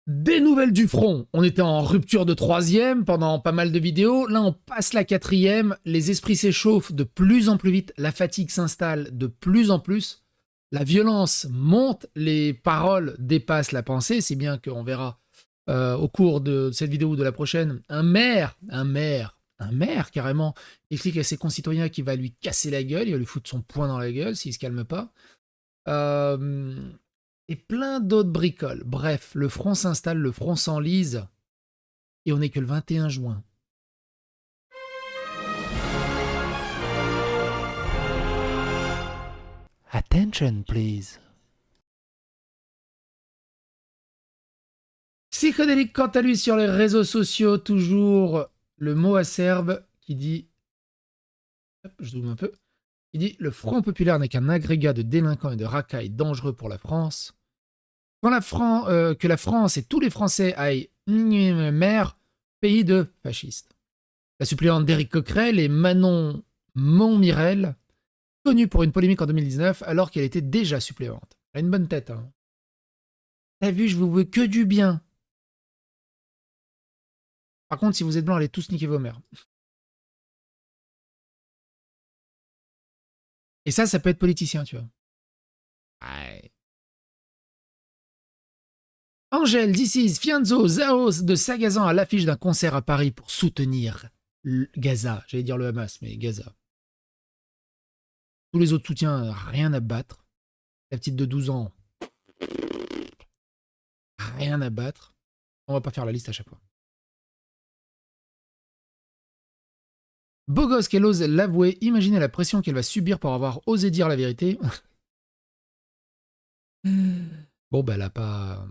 Des nouvelles du front. On était en rupture de troisième pendant pas mal de vidéos. Là, on passe la quatrième. Les esprits s'échauffent de plus en plus vite. La fatigue s'installe de plus en plus. La violence monte. Les paroles dépassent la pensée. C'est bien qu'on verra au cours de cette vidéo ou de la prochaine un maire carrément explique à ses concitoyens qu'il va lui casser la gueule. Il va lui foutre son poing dans la gueule s'il se calme pas. Euh, et plein d'autres bricoles. Bref, le front s'installe, le front s'enlise, et on n'est que le 21 juin. Attention, please. Psychodélique, quant à lui, sur les réseaux sociaux, toujours le mot acerbe qui dit... Hop, je zoome un peu. Il dit « Le Front populaire n'est qu'un agrégat de délinquants et de racailles dangereux pour la France. Que la France et tous les Français aillent mer, pays de fascistes. » La suppléante d'Éric Coquerel est Manon Montmirel, connue pour une polémique en 2019 alors qu'elle était déjà suppléante. Elle a une bonne tête. Hein. T'as vu, je vous veux que du bien. Par contre, si vous êtes blanc, allez tous niquer vos mères. Et ça peut être politicien, tu vois. Ouais. Angèle, Dicis, Fianzo, Zaos de Sagazan à l'affiche d'un concert à Paris pour soutenir Gaza. J'allais dire le Hamas, mais Gaza. Tous les autres soutiens, rien à battre. La petite de 12 ans, rien à battre. On va pas faire la liste à chaque fois. Beau gosse qu'elle ose l'avouer, imaginez la pression qu'elle va subir pour avoir osé dire la vérité. Bon, bah, elle a pas.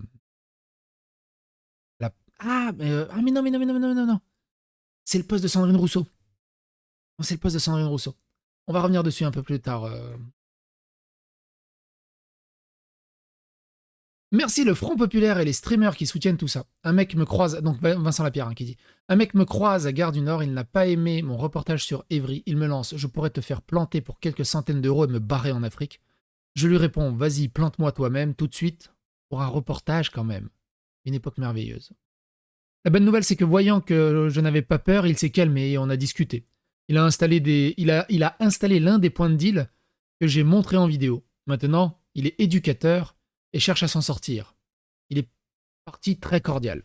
Mais non, mais non, mais non, mais non, mais non. C'est le poste de Sandrine Rousseau. Non, c'est le poste de Sandrine Rousseau. On va revenir dessus un peu plus tard. Merci le Front Populaire et les streamers qui soutiennent tout ça. Un mec me croise, donc Vincent Lapierre hein, qui dit un mec me croise à Gare du Nord, il n'a pas aimé mon reportage sur Evry, il me lance, je pourrais te faire planter pour quelques centaines d'euros et me barrer en Afrique. Je lui réponds, vas-y, plante-moi toi-même, tout de suite, pour un reportage quand même. Une époque merveilleuse. La bonne nouvelle, c'est que voyant que je n'avais pas peur, il s'est calmé et on a discuté. Il a installé l'un des points de deal que j'ai montré en vidéo. Maintenant, il est éducateur et cherche à s'en sortir. Il est parti très cordial.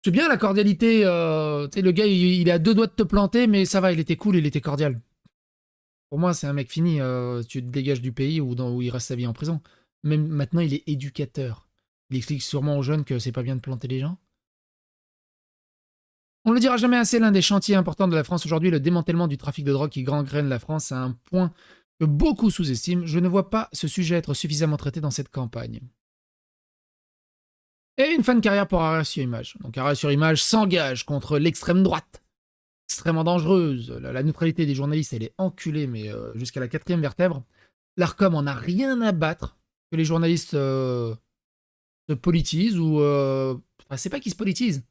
C'est bien la cordialité. Tu sais, le gars, il est à deux doigts de te planter, mais ça va, il était cool, il était cordial. Pour moi, c'est un mec fini. Tu te dégages du pays où il reste sa vie en prison. Même maintenant, il est éducateur. Il explique sûrement aux jeunes que c'est pas bien de planter les gens. On ne le dira jamais assez, l'un des chantiers importants de la France aujourd'hui, le démantèlement du trafic de drogue qui gangrène la France, à un point que beaucoup sous-estiment. Je ne vois pas ce sujet être suffisamment traité dans cette campagne. Et une fin de carrière pour Arrêt sur Image. Donc Arrêt sur Image s'engage contre l'extrême droite, extrêmement dangereuse. La neutralité des journalistes, elle est enculée, mais jusqu'à la quatrième vertèbre. L'ARCOM en a rien à battre que les journalistes se politisent ou... Enfin, c'est pas qu'ils se politisent.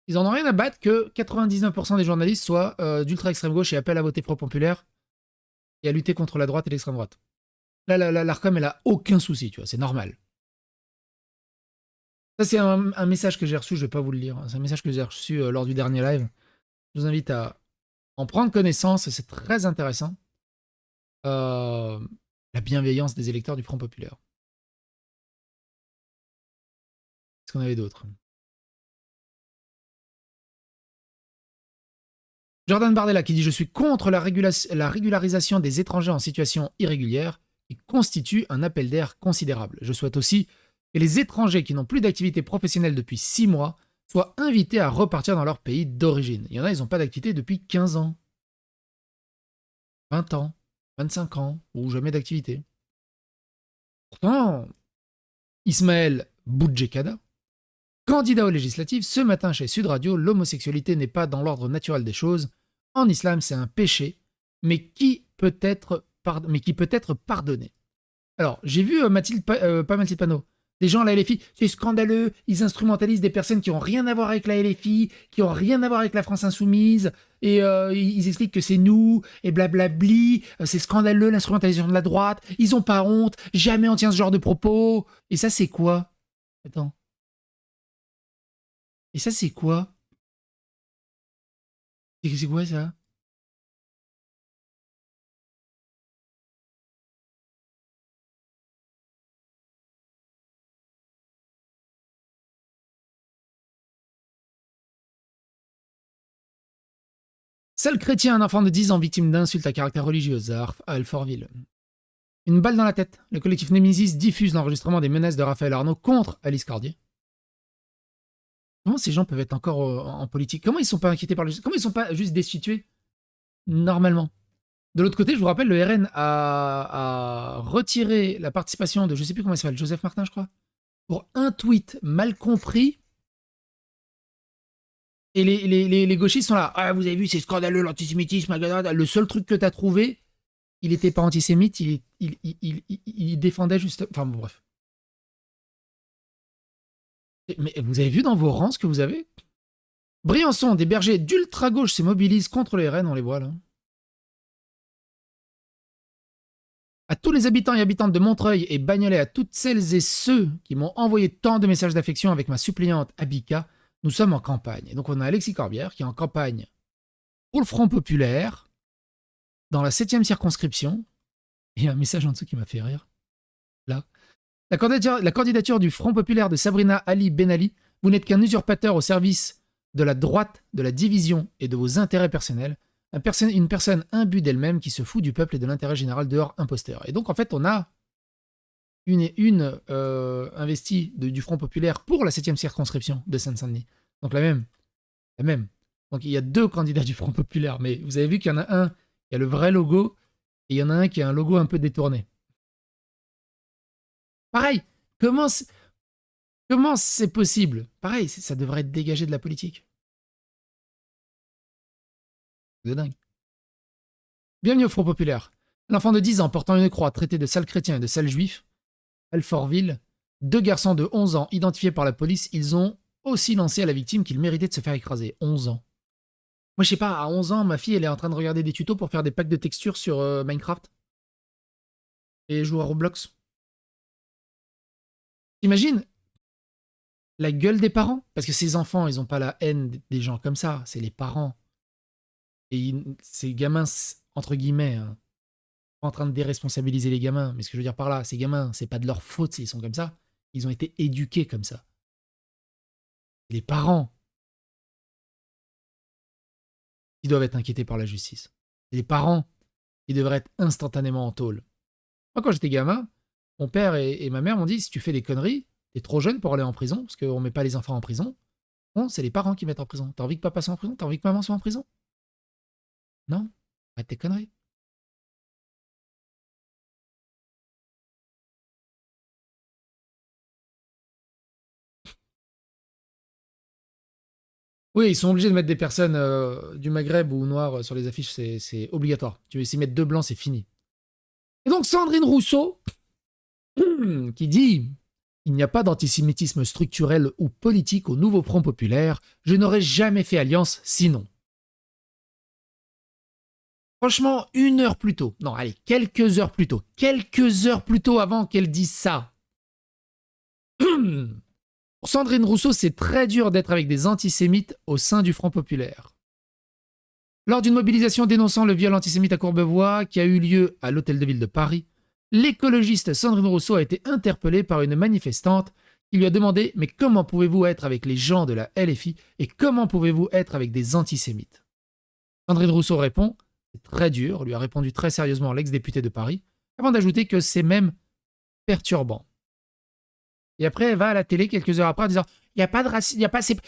Ils en ont rien à battre que 99% des journalistes soient d'ultra-extrême gauche et appellent à voter Front Populaire et à lutter contre la droite et l'extrême droite. Là, l'ARCOM, elle a aucun souci, tu vois, c'est normal. Ça, c'est un message que j'ai reçu, je vais pas vous le lire. C'est un message que j'ai reçu lors du dernier live. Je vous invite à en prendre connaissance, c'est très intéressant. La bienveillance des électeurs du Front Populaire. Qu'est-ce qu'on avait d'autre? Jordan Bardella qui dit « Je suis contre la régularisation des étrangers en situation irrégulière qui constitue un appel d'air considérable. Je souhaite aussi que les étrangers qui n'ont plus d'activité professionnelle depuis 6 mois soient invités à repartir dans leur pays d'origine. Il y en a, ils n'ont pas d'activité depuis 15 ans, 20 ans, 25 ans, ou jamais d'activité. Pourtant, Ismaël Boudjekada, candidat aux législatives, ce matin chez Sud Radio, l'homosexualité n'est pas dans l'ordre naturel des choses. En islam, c'est un péché, mais qui peut être pardonné. Alors, j'ai vu pas Mathilde Panot. Des gens à la LFI, c'est scandaleux, ils instrumentalisent des personnes qui ont rien à voir avec la LFI, qui ont rien à voir avec la France Insoumise, et ils expliquent que c'est nous, et blablabli, c'est scandaleux l'instrumentalisation de la droite, ils ont pas honte, jamais on tient ce genre de propos. Et ça c'est quoi? Attends. Et ça c'est quoi? C'est quoi ça? Sale chrétien, un enfant de 10 ans victime d'insultes à caractère religieux à Alfortville. Une balle dans la tête. Le collectif Nemesis diffuse l'enregistrement des menaces de Raphaël Arnaud contre Alice Cordier. Comment ces gens peuvent être encore en politique? Comment ils sont pas inquiétés par le... Comment ils sont pas juste destitués normalement? De l'autre côté, je vous rappelle, le RN a retiré la participation de, je sais plus comment il s'appelle, Joseph Martin, je crois, pour un tweet mal compris. Et les gauchistes sont là. Ah, vous avez vu, c'est scandaleux l'antisémitisme. Le seul truc que t'as trouvé, il était pas antisémite, il défendait juste. Enfin bon, bref. Mais vous avez vu dans vos rangs ce que vous avez? Briançon, des bergers d'ultra-gauche se mobilisent contre le RN, on les voit là. À tous les habitants et habitantes de Montreuil et Bagnolet, à toutes celles et ceux qui m'ont envoyé tant de messages d'affection avec ma suppliante Abika, nous sommes en campagne. Et donc on a Alexis Corbière qui est en campagne pour le Front Populaire, dans la 7e circonscription. Et un message en dessous qui m'a fait rire. Là. La candidature du Front Populaire de Sabrina Ali Benali, vous n'êtes qu'un usurpateur au service de la droite, de la division et de vos intérêts personnels. Une personne imbue d'elle-même qui se fout du peuple et de l'intérêt général dehors imposteur. Et donc en fait on a une investie du Front Populaire pour la 7e circonscription de Seine-Saint-Denis. Donc la même. La même. Donc il y a 2 candidats du Front Populaire, mais vous avez vu qu'il y en a un qui a le vrai logo, et il y en a un qui a un logo un peu détourné. Pareil, comment c'est possible? Pareil, ça devrait être dégagé de la politique. C'est dingue. Bienvenue au Front Populaire. L'enfant de 10 ans portant une croix traité de sale chrétien et de sale juif, Alfortville, 2 garçons de 11 ans identifiés par la police, ils ont aussi lancé à la victime qu'il méritait de se faire écraser. 11 ans. Moi, je sais pas, à 11 ans, ma fille, elle est en train de regarder des tutos pour faire des packs de textures sur Minecraft. Et jouer à Roblox. T'imagines la gueule des parents? Parce que ces enfants, ils ont pas la haine des gens comme ça. C'est les parents. Et ces gamins, entre guillemets, hein, pas en train de déresponsabiliser les gamins. Mais ce que je veux dire par là, ces gamins, c'est pas de leur faute s'ils sont comme ça. Ils ont été éduqués comme ça. Les parents, ils doivent être inquiétés par la justice. Les parents, ils devraient être instantanément en tôle. Moi, quand j'étais gamin, mon père et ma mère m'ont dit, si tu fais des conneries, t'es trop jeune pour aller en prison, parce qu'on met pas les enfants en prison. Non, c'est les parents qui mettent en prison. T'as envie que papa soit en prison? T'as envie que maman soit en prison? Non? Arrête tes conneries. Oui, ils sont obligés de mettre des personnes du Maghreb ou noires sur les affiches, c'est obligatoire. Tu veux s'y mettre 2 blancs, c'est fini. Et donc Sandrine Rousseau, qui dit il n'y a pas d'antisémitisme structurel ou politique au nouveau Front Populaire, je n'aurais jamais fait alliance sinon. Franchement, 1 heure plus tôt, non, allez, quelques heures plus tôt avant qu'elle dise ça. Pour Sandrine Rousseau, c'est très dur d'être avec des antisémites au sein du Front Populaire. Lors d'une mobilisation dénonçant le viol antisémite à Courbevoie qui a eu lieu à l'Hôtel de Ville de Paris, l'écologiste Sandrine Rousseau a été interpellée par une manifestante qui lui a demandé « Mais comment pouvez-vous être avec les gens de la LFI et comment pouvez-vous être avec des antisémites ?» Sandrine Rousseau répond « C'est très dur », lui a répondu très sérieusement l'ex-député de Paris, avant d'ajouter que c'est même perturbant. Et après, elle va à la télé quelques heures après en disant « Il n'y a pas de racisme, il y a pas... C'est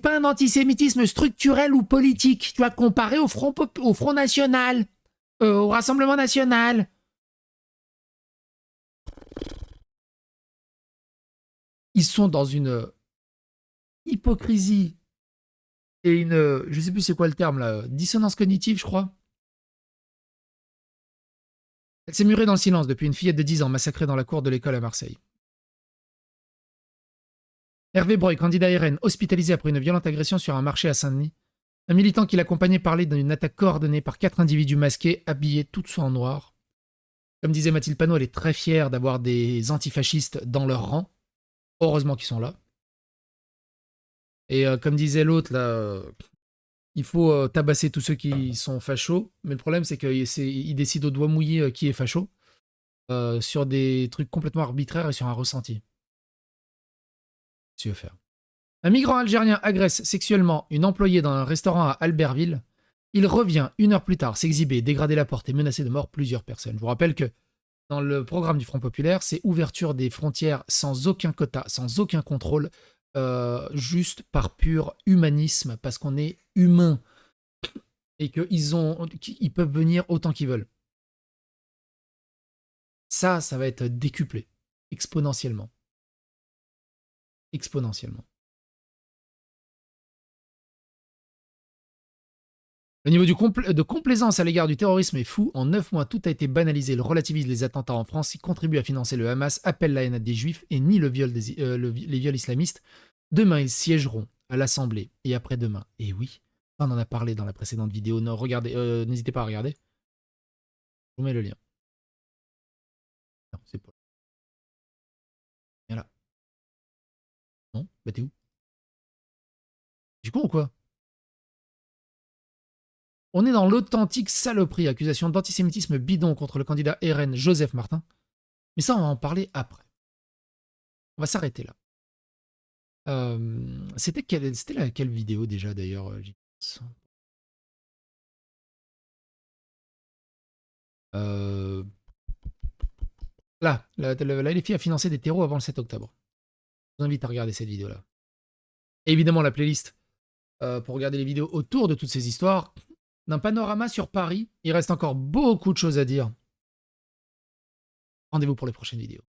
pas un antisémitisme structurel ou politique, tu vois, comparé au Front National, au Rassemblement National. » Ils sont dans une hypocrisie et une, je sais plus c'est quoi le terme là, dissonance cognitive, je crois. Elle s'est murée dans le silence depuis une fillette de 10 ans massacrée dans la cour de l'école à Marseille. Hervé Breuil, candidat RN, hospitalisé après une violente agression sur un marché à Saint-Denis. Un militant qui l'accompagnait parlait d'une attaque coordonnée par 4 individus masqués, habillés tous en noir. Comme disait Mathilde Panot, elle est très fière d'avoir des antifascistes dans leur rang. Heureusement qu'ils sont là. Et comme disait l'autre, là, il faut tabasser tous ceux qui sont fachos. Mais le problème, c'est qu'ils décident au doigt mouillé qui est facho sur des trucs complètement arbitraires et sur un ressenti. Tu veux faire. Un migrant algérien agresse sexuellement une employée dans un restaurant à Albertville. Il revient 1 heure plus tard s'exhiber, dégrader la porte et menacer de mort plusieurs personnes. Je vous rappelle que dans le programme du Front Populaire, c'est ouverture des frontières sans aucun quota, sans aucun contrôle, juste par pur humanisme, parce qu'on est humain et qu'ils peuvent venir autant qu'ils veulent. Ça va être décuplé, exponentiellement. Exponentiellement. Le niveau de complaisance à l'égard du terrorisme est fou. En 9 mois, tout a été banalisé. Le relativisme des attentats en France, il contribue à financer le Hamas, appelle la haine des Juifs et nie les viols islamistes. Demain, ils siégeront à l'Assemblée et après-demain. Et oui, on en a parlé dans la précédente vidéo. Non, regardez, n'hésitez pas à regarder. Je vous mets le lien. Non, c'est pas. Viens là. Non, bah t'es où? Du con ou quoi? On est dans l'authentique saloperie, accusation d'antisémitisme bidon contre le candidat RN Joseph Martin. Mais ça, on va en parler après. On va s'arrêter là. C'était quelle vidéo déjà d'ailleurs Là, la LFI a financé des terreaux avant le 7 octobre. Je vous invite à regarder cette vidéo-là. Et évidemment, la playlist pour regarder les vidéos autour de toutes ces histoires. D'un panorama sur Paris, il reste encore beaucoup de choses à dire. Rendez-vous pour les prochaines vidéos.